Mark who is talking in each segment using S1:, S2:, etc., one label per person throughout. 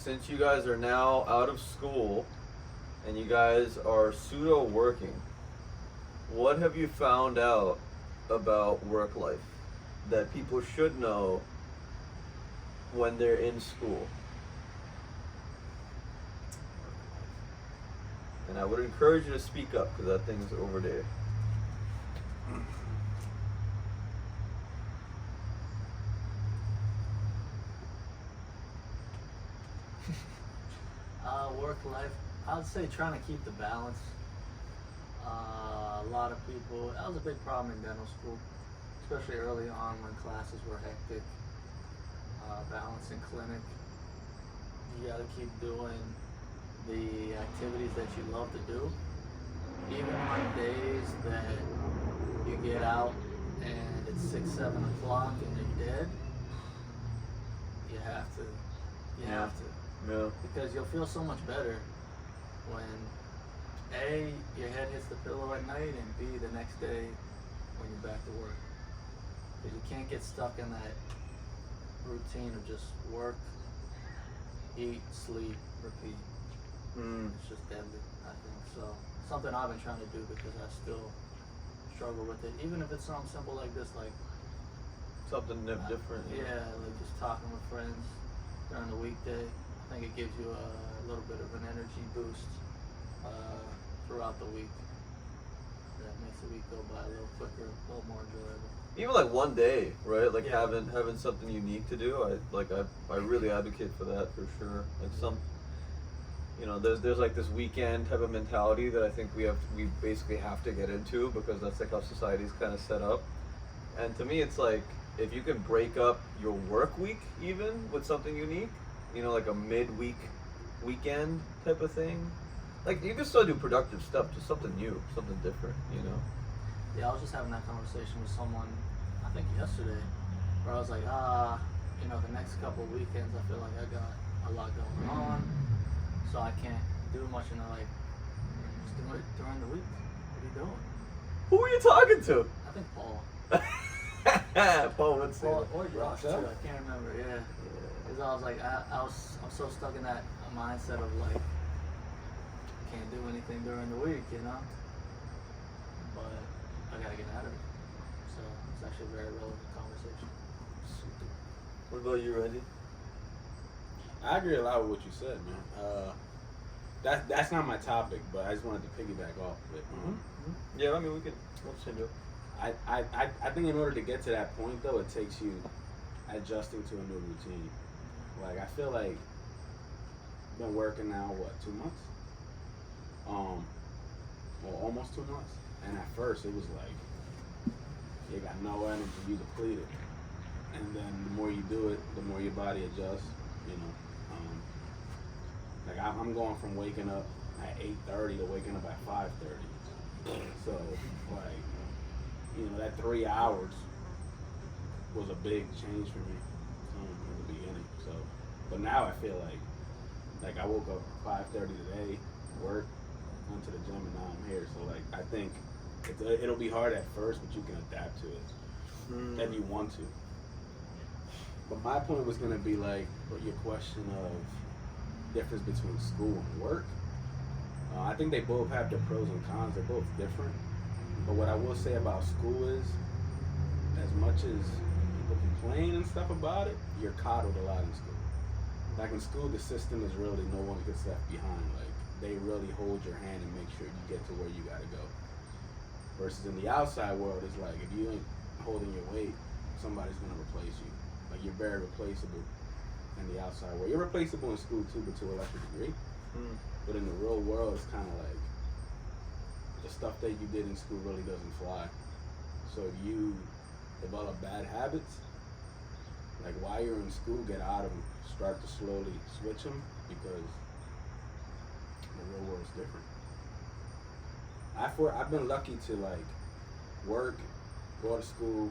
S1: since you guys are now out of school and you guys are pseudo working, what have you found out about work life that people should know when they're in school? And I would encourage you to speak up because that thing's over there.
S2: Work life, I would say trying to keep the balance. A lot of people, that was a big problem in dental school, especially early on when classes were hectic. Balancing clinic, you gotta keep doing the activities that you love to do. Even on days that you get out and it's 6, 7 o'clock and you're dead, you have to.
S1: Yeah.
S2: Because you'll feel so much better when A, your head hits the pillow at night, and B, the next day when you're back to work. Because you can't get stuck in that routine of just work, eat, sleep, repeat. It's just deadly, I think. So something I've been trying to do because I still struggle with it. Even if it's something simple like this, like
S1: something different.
S2: Yeah, like just talking with friends during the weekday. I think it gives you a little bit of an energy boost throughout the week. That makes the week go by a little quicker, a little more enjoyable.
S1: Even like one day, right? Like having something unique to do. I really advocate for that for sure. Like there's like this weekend type of mentality that I think we basically have to get into because that's like how society's kind of set up. And to me, it's like if you can break up your work week even with something unique, like a midweek weekend type of thing. Like you can still do productive stuff, just something new, something different,
S2: Yeah, I was just having that conversation with someone, I think yesterday, where I was like, the next couple of weekends I feel like I got a lot going on, so I can't do much, like, just do it during the week. What are you doing?
S1: Who are you talking to?
S2: I think Paul.
S1: Paul would say
S2: Paul or Josh too, I can't remember, yeah. Because I was like, I'm so stuck in that mindset of like, can't do anything during the week, but I gotta get out of it. So it's actually a very relevant conversation.
S1: What about you, Randy?
S3: I agree a lot with what you said, man. That's not my topic, but I just wanted to piggyback off of it.
S1: Yeah, I mean, we'll change it.
S3: I think in order to get to that point, though, it takes you adjusting to a new routine. Like, I feel like I've been working now, 2 months? Well, almost 2 months. And at first, it was like, you got no energy, you depleted. And then the more you do it, the more your body adjusts, Like, I'm going from waking up at 8:30 to waking up at 5:30. So, like, that 3 hours was a big change for me in the beginning. So, but now I feel like I woke up 5:30 today, work, went to the gym, and now I'm here. So, like, I think it'll be hard at first, but you can adapt to it if you want to. But my point was going to be like your question of difference between school and work. I think they both have their pros and cons. They're both different. But what I will say about school is, as much as people complain and stuff about it, you're coddled a lot in school. Like in school, the system is really no one gets left behind. Like they really hold your hand and make sure you get to where you gotta go. Versus in the outside world, it's like if you ain't holding your weight, somebody's gonna replace you. Like you're very replaceable in the outside world. You're replaceable in school too, but to a lesser degree. But in the real world, it's kind of like the stuff that you did in school really doesn't fly. So if you develop bad habits, like while you're in school, get out of them. Start to slowly switch them because the real world's different. I've been lucky to like work, go to school,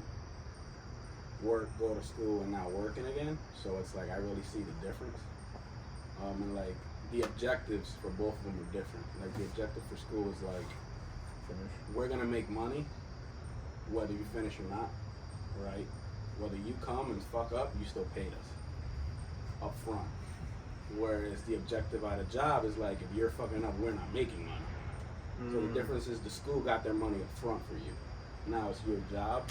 S3: work, go to school, and now working again. So it's like I really see the difference. And like the objectives for both of them are different. Like the objective for school is like, we're gonna make money, whether you finish or not, right? Whether you come and fuck up, you still paid us up front. Whereas the objective at a job is like, if you're fucking up, we're not making money. So the difference is the school got their money up front for you. Now it's your job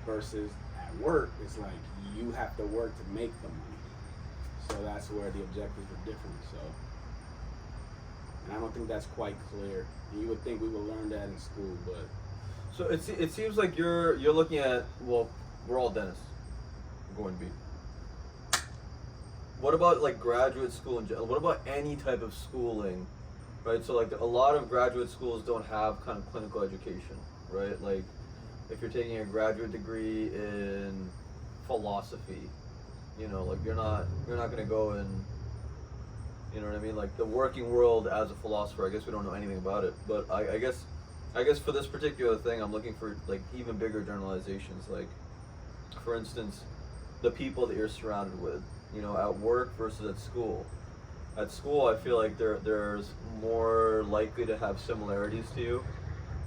S3: versus at work, it's like you have to work to make the money. So that's where the objectives are different. So, and I don't think that's quite clear. You would think we would learn that in school, but
S1: So it seems like you're looking at, well, we're all dentists. We're going to be. What about like graduate school in general? What about any type of schooling, right? So like a lot of graduate schools don't have kind of clinical education, right? Like if you're taking a graduate degree in philosophy, you know, like you're not gonna go and, you know what I mean? Like the working world as a philosopher, I guess we don't know anything about it, but I guess for this particular thing, I'm looking for like even bigger generalizations. Like, for instance, the people that you're surrounded with, you know, at work versus at school. At school, I feel like there's more likely to have similarities to you,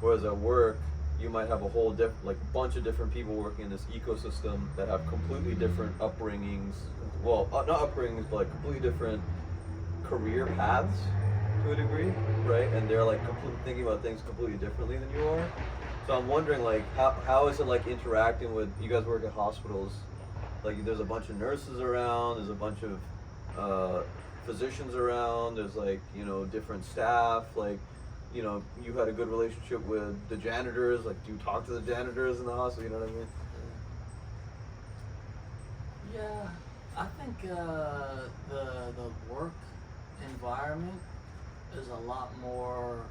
S1: whereas at work, you might have a whole like bunch of different people working in this ecosystem that have completely different upbringings. Well, not upbringings, but like completely different career paths to a degree, right? And they're like thinking about things completely differently than you are. So I'm wondering, like, how is it like interacting with, you guys work at hospitals, like there's a bunch of nurses around, there's a bunch of physicians around, there's like, you know, different staff, like, you know, you had a good relationship with the janitors, like do you talk to the janitors in the hospital, you know what I mean?
S2: Yeah, I think the work environment is a lot more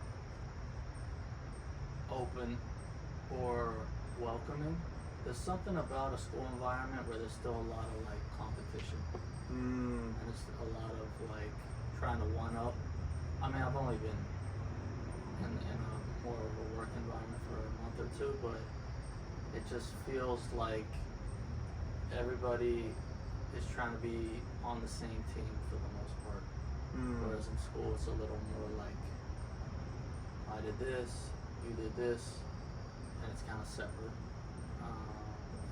S2: open or welcoming. There's something about a school environment where there's still a lot of like competition, and it's a lot of like trying to one up. I mean, I've only been in a more of a work environment for a month or two, but it just feels like everybody is trying to be on the same team for the most part. Whereas in school, it's a little more like, I did this, you did this, and it's kind of separate. And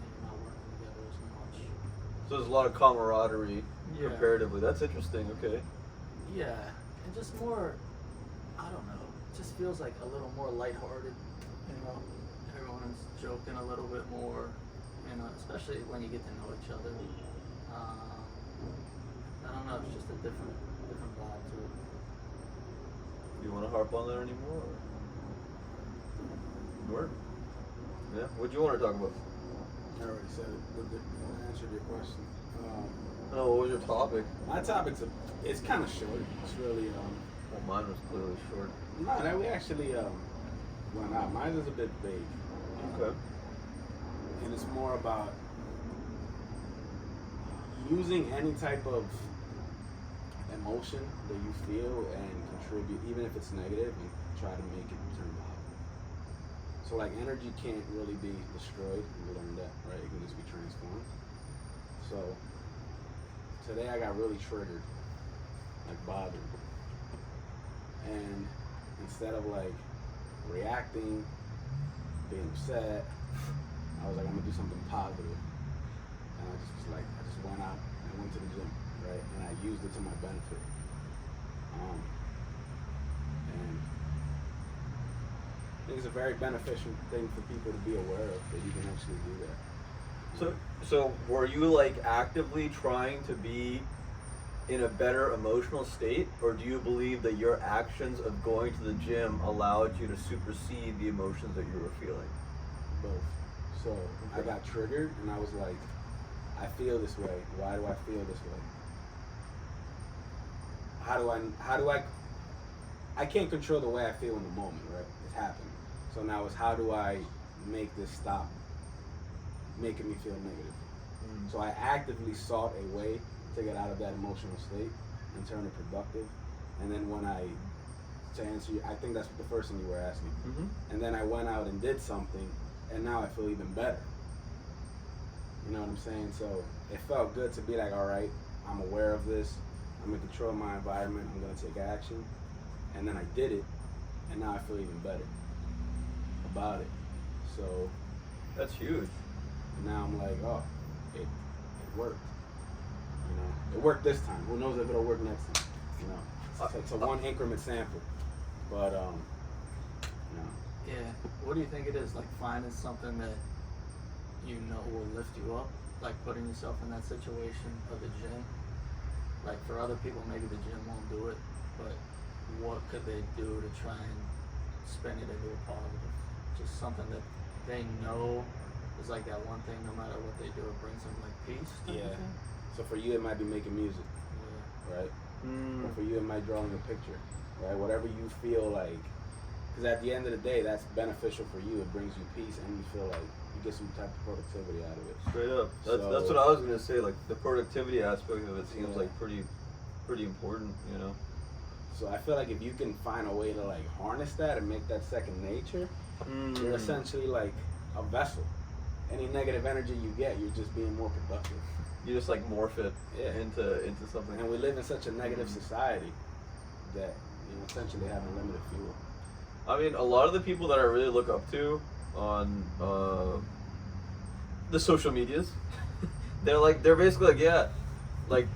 S2: you're not working together as much.
S1: So there's a lot of camaraderie,
S2: Yeah.
S1: comparatively. That's interesting. Okay.
S2: Yeah, and just more, I don't know, it just feels like a little more lighthearted, you know? Everyone is joking a little bit more, you know, especially when you get to know each other. I don't know, it's just a different vibe to it.
S1: Do you want to harp on that anymore? Or? Yeah. What do you want to talk about?
S3: I already said it. I answered your question.
S1: No, what was your topic?
S3: My topic's it's kind of short. It's really
S1: Well, mine was clearly short.
S3: no, that we actually went out. Mine is a bit vague.
S1: Okay.
S3: And it's more about using any type of emotion that you feel and contribute, even if it's negative, and try to make it turn positive. So like energy can't really be destroyed. We learned that, right? It can just be transformed. So today I got really triggered, like bothered. And instead of like reacting, being upset, I was like, I'm gonna do something positive. And I just was like, I just went out and went to the gym, right? And I used it to my benefit. And I think it's a very beneficial thing for people to be aware of, that you can actually do that.
S1: So were you like actively trying to be in a better emotional state, or do you believe that your actions of going to the gym allowed you to supersede the emotions that you were feeling?
S3: Both. So I got triggered and I was like, I feel this way. Why do I feel this way? How do I can't control the way I feel in the moment, right? It's happening. So now it's how do I make this stop making me feel negative? So I actively sought a way to get out of that emotional state and turn it productive. And then to answer you, I think that's what the first thing you were asking. And then I went out and did something, and now I feel even better. You know what I'm saying? So it felt good to be like, all right, I'm aware of this. I'm in control of my environment. I'm going to take action. And then I did it, and now I feel even better about it. So
S1: That's huge.
S3: now I'm like, oh, it worked. You know? it worked this time. Who knows if it'll work next time? You know, it's a one increment sample. But you know.
S2: Yeah. What do you think it is? Like finding something that you know will lift you up, like putting yourself in that situation of the gym. Like for other people, maybe the gym won't do it, but what could they do to try and spin it into a positive? Just something that they know is like that one thing. No matter what they do, it brings them like peace.
S3: Yeah. So for you, it might be making music, right? Or for you, it might drawing a picture, right? Whatever you feel like, because at the end of the day, that's beneficial for you. It brings you peace, and you feel like you get some type of productivity out of it.
S1: Straight up. That's what I was gonna say. Like the productivity aspect of it seems like pretty important, you know.
S3: So I feel like if you can find a way to like harness that and make that second nature, you're essentially like a vessel. Any negative energy you get, you're just being more productive.
S1: You just like morph it into something.
S3: And we live in such a negative society that you essentially have unlimited fuel.
S1: I mean, a lot of the people that I really look up to on the social medias, they're basically like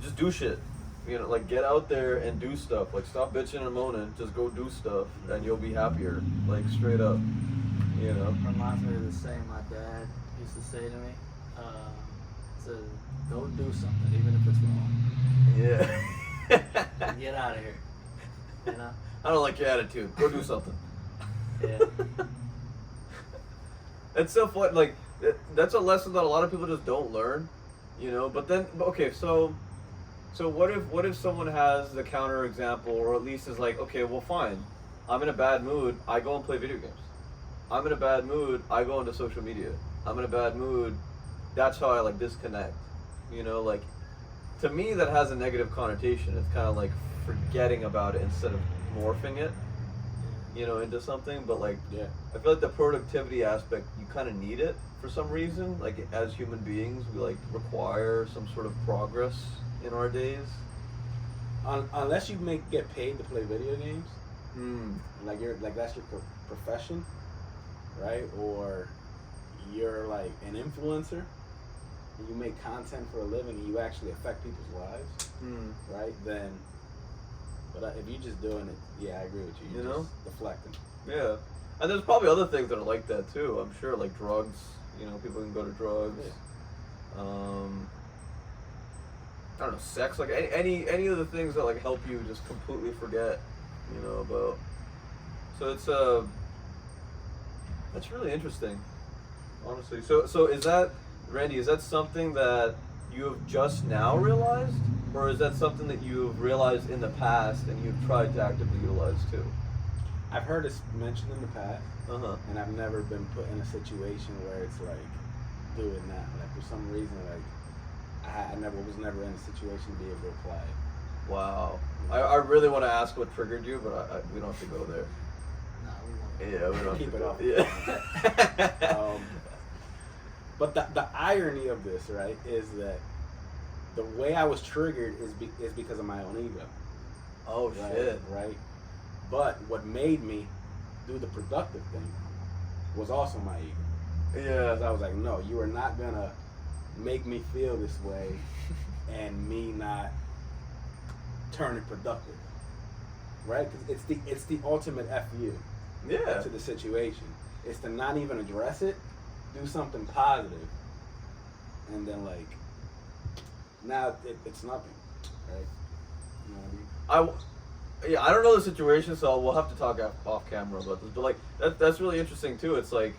S1: just do shit. You know, like get out there and do stuff. Like stop bitching and moaning. Just go do stuff, and you'll be happier. Like straight up. You know.
S2: Reminds me of the saying my dad used to say to me. To go do something, even if it's wrong.
S1: Yeah.
S2: Get out of here. You know.
S1: I don't like your attitude. Go do something.
S2: Yeah.
S1: It's so fun. Like that's a lesson that a lot of people just don't learn. You know. But then, okay, so what if someone has the counter example, or at least is like, okay, well, fine. I'm in a bad mood. I go and play video games. I'm in a bad mood. I go into social media. I'm in a bad mood. That's how I like disconnect, you know, like to me that has a negative connotation. It's kind of like forgetting about it instead of morphing it, you know, into something. But like, I feel like the productivity aspect, you kind of need it for some reason. Like as human beings, we like require some sort of progress in our days.
S3: Unless you get paid to play video games, like that's your profession, right? Or you're like an influencer. You make content for a living and you actually affect people's lives, right? Then, but if you're just doing it, I agree with you. You're just deflecting.
S1: Yeah, and there's probably other things that are like that too. I'm sure, like drugs. You know, people can go to drugs. Yeah. I don't know, sex. Like any of the things that like help you just completely forget, you know, about. So it's that's really interesting, honestly. So is that, Randy, is that something that you have just now realized, or is that something that you've realized in the past and you've tried to actively utilize too?
S3: I've heard it mentioned in the past, and I've never been put in a situation where it's like doing that. Like for some reason, like I was never in a situation to be able to apply it.
S1: Wow. I really want to ask what triggered you, but we don't have to go there.
S2: No, we won't.
S1: Yeah, we don't
S3: Keep
S1: have to
S3: it
S1: go.
S3: off. But the irony of this, right, is that the way I was triggered is because of my own ego.
S1: Oh,
S3: right,
S1: shit.
S3: Right? But what made me do the productive thing was also my ego.
S1: Yeah.
S3: Because I was like, no, you are not going to make me feel this way and me not turn it productive. Right? Because it's the ultimate FU to the situation. It's to not even address it, do something positive, and then like now it's nothing, right? You know what I mean?
S1: I don't know the situation, so we'll have to talk off camera about this. But like that's really interesting too. It's like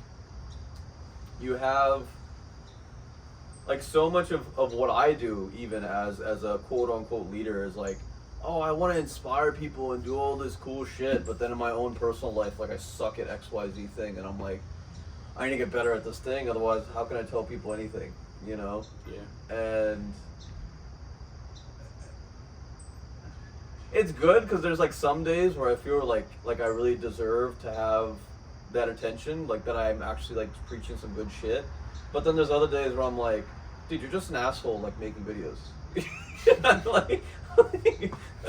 S1: you have like so much of what I do, even as a quote unquote leader, is like, oh, I want to inspire people and do all this cool shit, but then in my own personal life, like I suck at XYZ thing, and I'm like, I need to get better at this thing, otherwise how can I tell people anything, you know?
S3: Yeah.
S1: And it's good because there's like some days where I feel like I really deserve to have that attention, like that I'm actually like preaching some good shit. But then there's other days where I'm like, dude, you're just an asshole like making videos.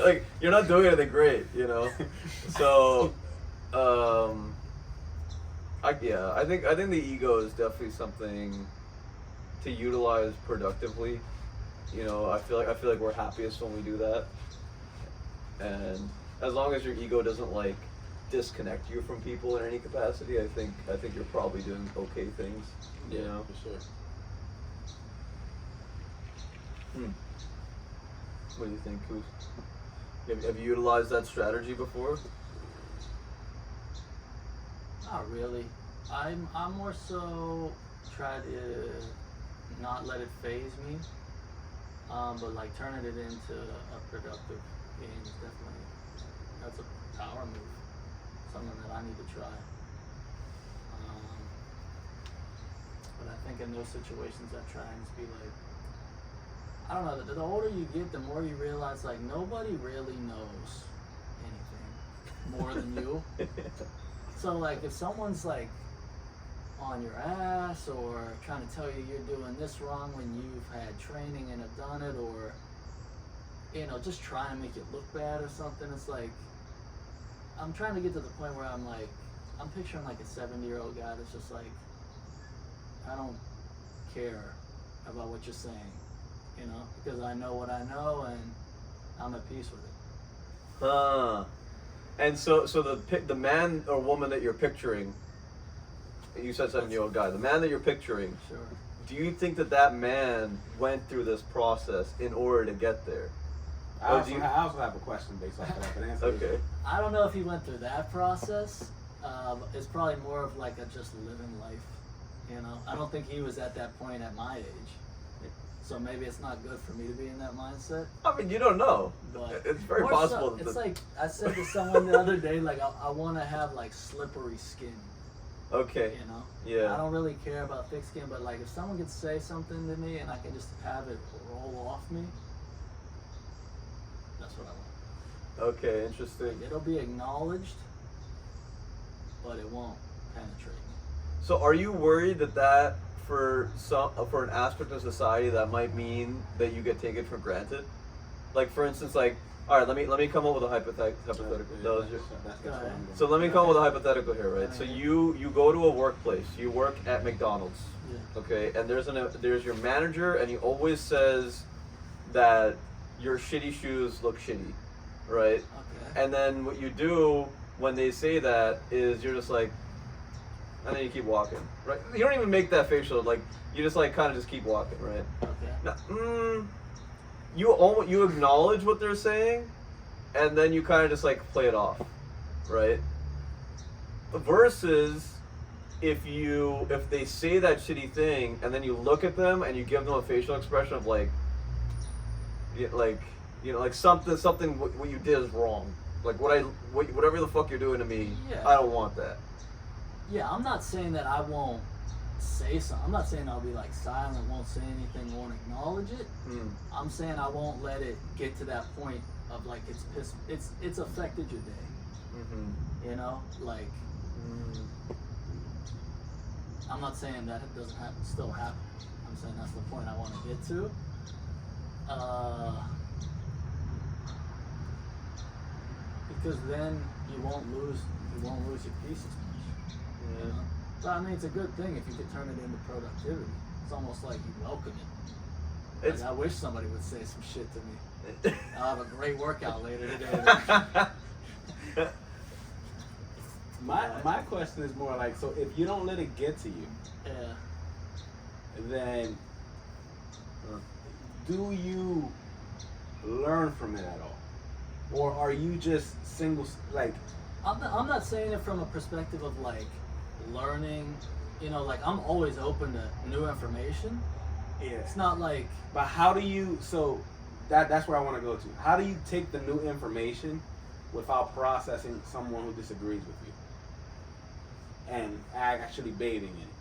S1: like you're not doing anything great, you know? So I think the ego is definitely something to utilize productively. You know, I feel like we're happiest when we do that, and as long as your ego doesn't like disconnect you from people in any capacity, I think you're probably doing okay things. You
S3: Yeah,
S1: know.
S3: for sure.
S1: What do you think, Coos? Have you utilized that strategy before?
S2: Not really. I'm more so try to not let it phase me, but like turning it into a productive game is definitely, that's a power move, something that I need to try. But I think in those situations I try and just be like, I don't know, the older you get, the more you realize like nobody really knows anything more than you. So like if someone's like on your ass or trying to tell you you're doing this wrong when you've had training and have done it, or you know, just trying to make it look bad or something, it's like I'm trying to get to the point where I'm like, I'm picturing like a 70-year-old guy that's just like, I don't care about what you're saying, you know, because I know what I know and I'm at peace with it.
S1: And so the man or woman that you're picturing, you said 70-year-old guy, the man that you're picturing,
S2: Sure.
S1: do you think that man went through this process in order to get there?
S3: I also have a question based off of that, but answer it.
S1: Okay.
S2: I don't know if he went through that process. It's probably more of like a just living life, you know. I don't think he was at that point at my age, so maybe it's not good for me to be in that mindset.
S1: I mean, you don't know.
S2: But
S1: It's very
S2: more
S1: possible.
S2: So, it's like I said to someone the other day, like I want to have like slippery skin.
S1: Okay.
S2: You know.
S1: Yeah.
S2: I don't really care about thick skin, but like if someone could say something to me and I can just have it roll off me, that's what I want.
S1: Okay, interesting.
S2: It'll be acknowledged, but it won't penetrate me.
S1: So, are you worried that for an aspect of society that might mean that you get taken for granted? Like, for instance, like, all right, let me come up with a hypothetical. That was your- So let me come up with a hypothetical here, right? So you go to a workplace. You work at McDonald's.
S2: Yeah.
S1: Okay, and there's your manager, and he always says that your shitty shoes look shitty, right?
S2: Okay.
S1: And then what you do when they say that is you're just like, and then you keep walking, right? You don't even make that facial, like you just like kind of just keep walking, right?
S2: Okay.
S1: Now, you acknowledge what they're saying, and then you kind of just like play it off, right? Versus if they say that shitty thing and then you look at them and you give them a facial expression of like something what you did is wrong, like whatever the fuck you're doing to me,
S2: Yeah.
S1: I don't want that.
S2: Yeah, I'm not saying that I won't say something. I'm not saying I'll be like silent, won't say anything, won't acknowledge it. I'm saying I won't let it get to that point of like it's affected your day.
S1: Mm-hmm.
S2: You know, like I'm not saying that it doesn't happen, still happen. I'm saying that's the point I want to get to. Because then you won't lose your peace as much.
S1: Yeah.
S2: You know? So I mean, it's a good thing if you could turn it into productivity. It's almost like you welcome it. Like, I wish somebody would say some shit to me. I'll have a great workout later today.
S3: My question is more like, so if you don't let it get to you,
S2: Yeah.
S3: then do you learn from it at all, or are you just like?
S2: I'm not saying it from a perspective of like learning. You know, like I'm always open to new information.
S3: Yeah.
S2: It's not like.
S3: But how do you? So that's where I want to go to. How do you take the new information without processing someone who disagrees with you and actually bathing in it?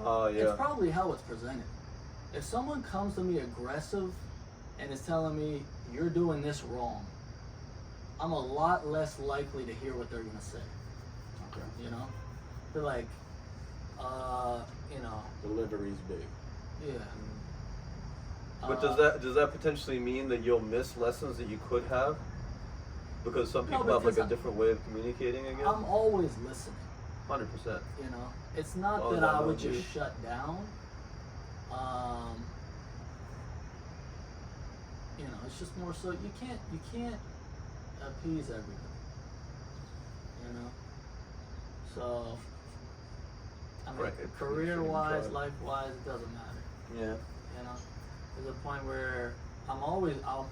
S1: Oh yeah.
S2: It's probably how it's presented. If someone comes to me aggressive and is telling me you're doing this wrong, I'm a lot less likely to hear what they're gonna say.
S3: Okay.
S2: You know, they're like, you know,
S3: Delivery's big.
S2: yeah.
S1: But does that potentially mean that you'll miss lessons that you could have? Because some people have like a different way of communicating, I guess.
S2: I'm always listening.
S1: 100%.
S2: You know, it's not
S1: Oh,
S2: that
S1: no,
S2: I
S1: no,
S2: would
S1: dude.
S2: just shut down. you know, it's just more so you can't appease everybody, you know. So I mean,
S1: Right.
S2: career wise,
S1: Try.
S2: life wise, it doesn't matter.
S1: Yeah.
S2: You know, there's a point where I always want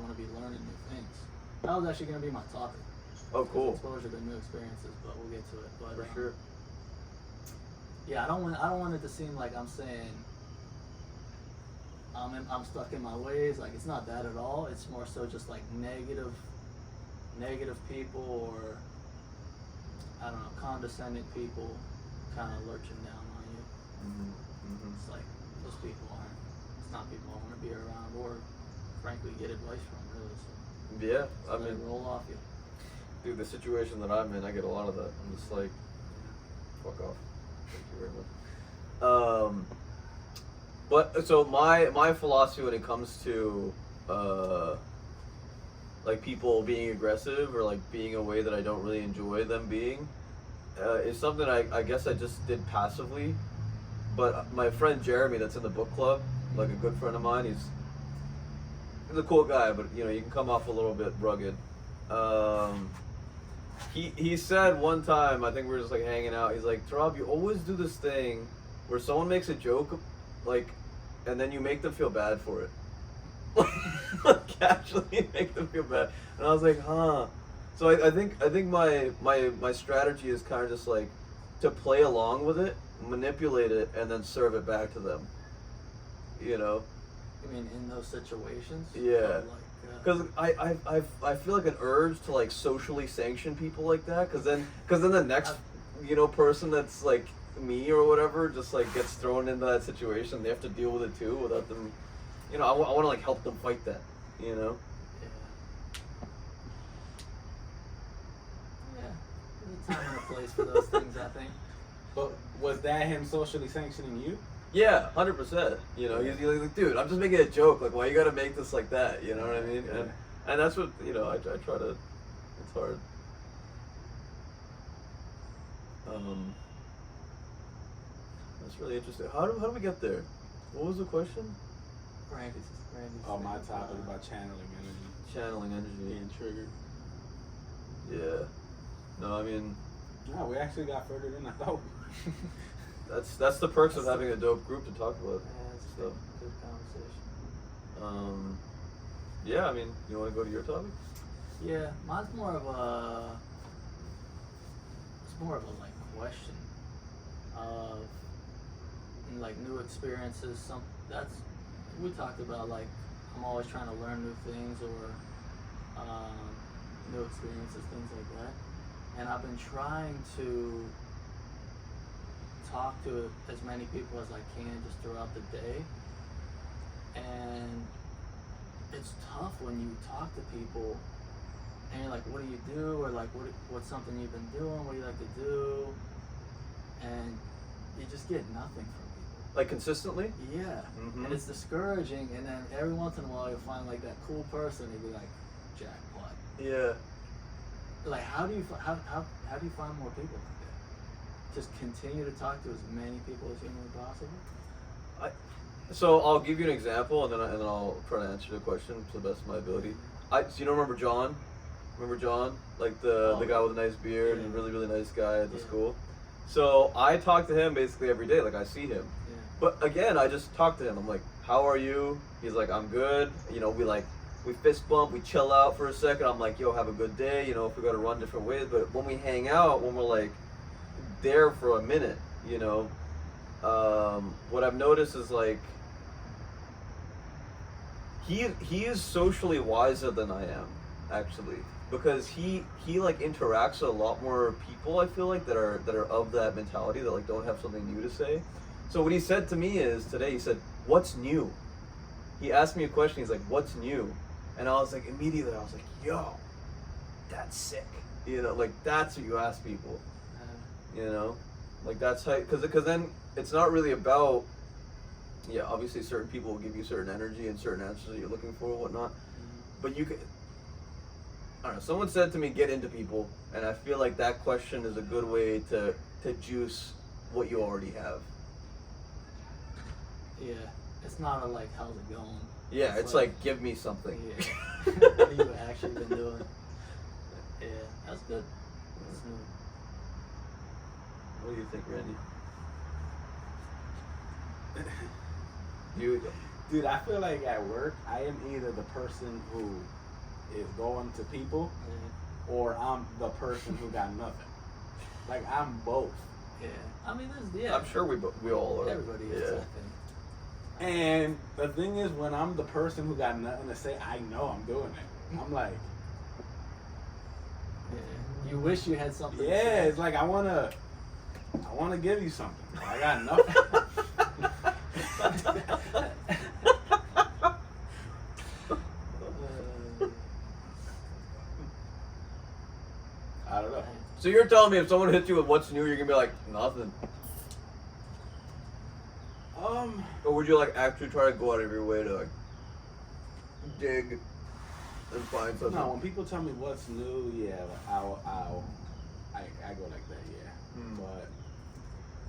S2: to be learning new things. That was actually going to be my topic.
S1: Oh, cool.
S2: Exposure to new experiences, but we'll get to it. But
S1: For sure.
S2: yeah, I don't want it to seem like I'm saying I'm stuck in my ways. Like, it's not that at all. It's more so just like negative people, or I don't know, condescending people kind of lurching down on you.
S1: Mm-hmm.
S2: It's like those people it's not people I want to be around or frankly get advice from, really. So
S1: Yeah, I
S2: let it
S1: mean,
S2: roll off you.
S1: dude, the situation that I'm in, I get a lot of that. I'm just like, fuck off. Thank you very much. But so my philosophy when it comes to like people being aggressive or like being a way that I don't really enjoy them being is something I guess I just did passively. But my friend Jeremy, that's in the book club, like a good friend of mine, he's a cool guy, but you know, you can come off a little bit rugged. He said one time, I think we were just like hanging out, he's like, Rob, you always do this thing where someone makes a joke, like, and then you make them feel bad for it. Like, actually make them feel bad. And I was like, huh. So I think my strategy is kind of just like to play along with it, manipulate it, and then serve it back to them. You know?
S2: I mean, in those situations.
S1: Yeah.
S2: Like,
S1: Because I feel like an urge to like socially sanction people like that. Because then the next person that's like me or whatever just like gets thrown into that situation. They have to deal with it too without them. You know, I want to like help them fight that. You know.
S2: Yeah. There's a time and a place for those things, I think.
S3: But was that him socially sanctioning you?
S1: Yeah, 100%. You know, he's like, dude, I'm just making a joke. Like, why you gotta make this like that? You know what I mean?
S3: Yeah.
S1: And that's what I try to. It's hard. That's really interesting. How do we get there? What was the question?
S2: Randy's
S3: Oh, my
S2: thing,
S3: topic about channeling energy,
S1: Channeling energy.
S3: being triggered.
S1: Yeah. No, I mean,
S3: No, we actually got further than I thought.
S1: that's the perks of having a dope group to talk about
S2: Yeah, it's a
S1: stuff.
S2: good conversation.
S1: Yeah, I mean, you want to go to your topic?
S2: Yeah, mine's more of a. It's more of a like question of like new experiences. We talked about, like, I'm always trying to learn new things or new experiences, things like that. And I've been trying to talk to as many people as I can just throughout the day. And it's tough when you talk to people and you're like, what do you do? Or like, what's something you've been doing? What do you like to do? And you just get nothing from people.
S1: Like consistently?
S2: Yeah.
S1: Mhm.
S2: And it's discouraging. And then every once in a while you'll find like that cool person and be like, jackpot.
S1: Yeah.
S2: Like, how do you find more people like that? Just continue to talk to as many people as humanly possible.
S1: So I'll give you an example, and then I'll try to answer the question to the best of my ability. So you don't remember John? Remember John? Like the guy with a nice beard and really, really nice guy at the school. So I talk to him basically every day. Like, I see him.
S2: Yeah.
S1: But again, I just talk to him. I'm like, how are you? He's like, I'm good. You know, we fist bump, we chill out for a second. I'm like, yo, have a good day. You know, if we got to run different ways. But when we hang out, when we're like there for a minute, you know, what I've noticed is like, he is socially wiser than I am, actually, because he like interacts with a lot more people. I feel like that are of that mentality, that like don't have something new to say. So what he said to me is today, he said, "What's new?" He asked me a question. He's like, "What's new?" And I was like, immediately, I was like, "Yo, that's sick." You know, like that's what you ask people. You know, like that's how, because then it's not really about. Yeah, obviously certain people will give you certain energy and certain answers that you're looking for and whatnot. But you could, I don't know, someone said to me, get into people, and I feel like that question is a good way to juice what you already have.
S2: Yeah. It's not a like, how's it going?
S1: Yeah, it's like give me something.
S2: Yeah. What have you actually been doing? Yeah, that's good. That's new.
S1: What do you think, Randy?
S3: Dude, I feel like at work, I am either the person who is going to people, or I'm the person who got nothing. Like, I'm both.
S2: Yeah. I mean, there's,
S1: I'm sure we all are.
S2: Everybody is, I think.
S3: And the thing is, when I'm the person who got nothing to say, I know I'm doing it. I'm like,
S2: yeah. You wish you had something.
S3: yeah,
S2: to say.
S3: it's like I wanna give you something. I got nothing. I don't know.
S1: So you're telling me if someone hits you with what's new, you're gonna be like nothing, or would you like actually try to go out of your way to like dig and find something?
S3: No, when people tell me what's new, yeah, I go like that, yeah. But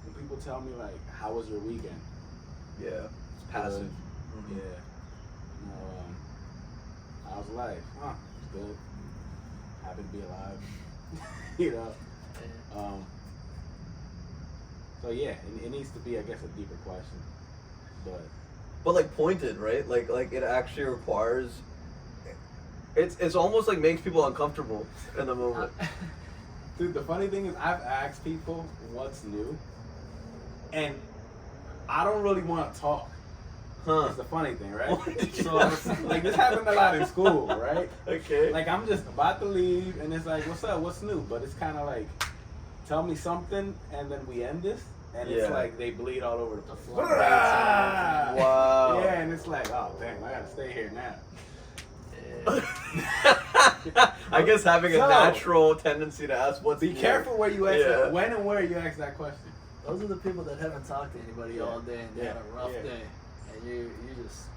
S3: when people tell me like, how was your weekend?
S1: Yeah, it's passive. Mm-hmm.
S3: Yeah. I was like, it's good. Happy to be alive. You know.
S2: Yeah.
S3: So yeah, it needs to be, I guess, a deeper question,
S1: But like pointed, right? Like it actually requires. It's almost like makes people uncomfortable in the moment.
S3: Dude, the funny thing is, I've asked people what's new, and I don't really want to talk.
S1: Huh?
S3: It's the funny thing, right? So like this happened a lot in school, right?
S1: Okay.
S3: Like I'm just about to leave, and it's like, what's up? What's new? But it's kind of like, tell me something, and then we end this, and it's like they bleed all over the place.
S1: Wow.
S3: Yeah, and it's like, oh damn, I gotta stay here now.
S1: I guess having a natural tendency to ask what's
S3: Be
S1: new.
S3: careful where you ask that, when and where you ask that question.
S2: Those are the people that haven't talked to anybody all day and they had a rough day, and you just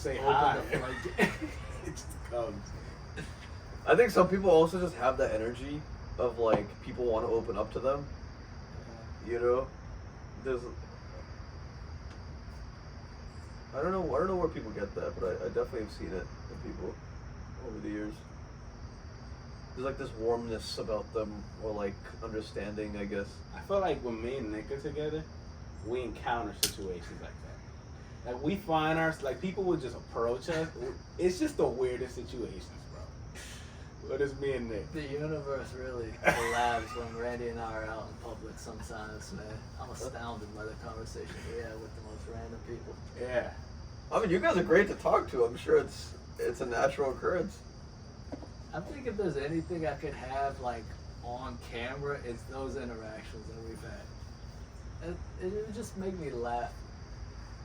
S3: say
S2: open
S3: hi.
S2: the floodgate.
S3: It just comes.
S1: I think some people also just have that energy of like people want to open up to them. You know, there's. I don't know where people get that, but I definitely have seen it in people over the years. There's like this warmness about them, or like understanding, I guess.
S3: I feel like when me and Nick are together, we encounter situations like that. Like we find like people would just approach us. It's just the weirdest situations, bro. But it's me and Nick.
S2: The universe really collabs when Randy and I are out in public sometimes, man. I'm astounded by the conversation we have with the most random people.
S3: Yeah.
S1: I mean, you guys are great to talk to. I'm sure it's a natural occurrence.
S2: I think if there's anything I could have like on camera, it's those interactions that we've had. It would just make me laugh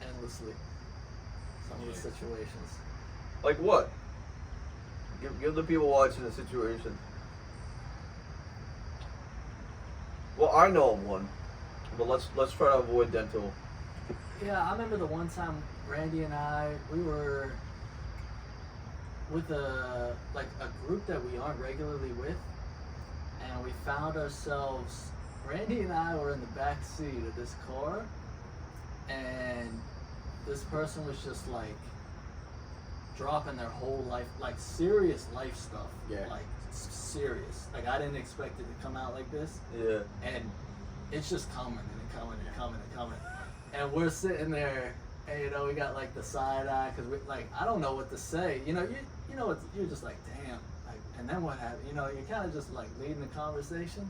S2: endlessly. Some of the situations.
S1: Like what? Give the people watching a situation. Well, I know of one, but let's try to avoid dental.
S2: Yeah, I remember the one time Randy and I, we were with a group that we aren't regularly with, and we found ourselves, Randy and I were in the back seat of this car, and this person was just like dropping their whole life, like serious life stuff.
S3: Yeah.
S2: Like serious. Like I didn't expect it to come out like this.
S1: Yeah.
S2: And it's just coming and coming and coming and coming. And we're sitting there, and you know, we got like the side eye, because we like, I don't know what to say. You know, you're just like, damn. Like, and then what happened? You know, you're kind of just like leading the conversation.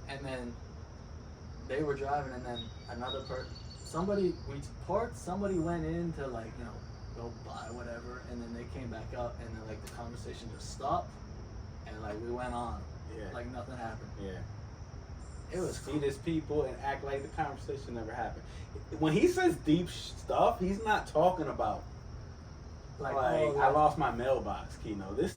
S2: And then they were driving, and then another person, we parked, somebody went in to like, you know, go buy whatever, and then they came back up, and then like the conversation just stopped, and like we went on, like nothing happened.
S3: Yeah.
S2: It was
S3: See
S2: cool.
S3: this people and act like the conversation never happened. When he says deep stuff, he's not talking about like,
S2: oh,
S3: I lost my mailbox, Kino. This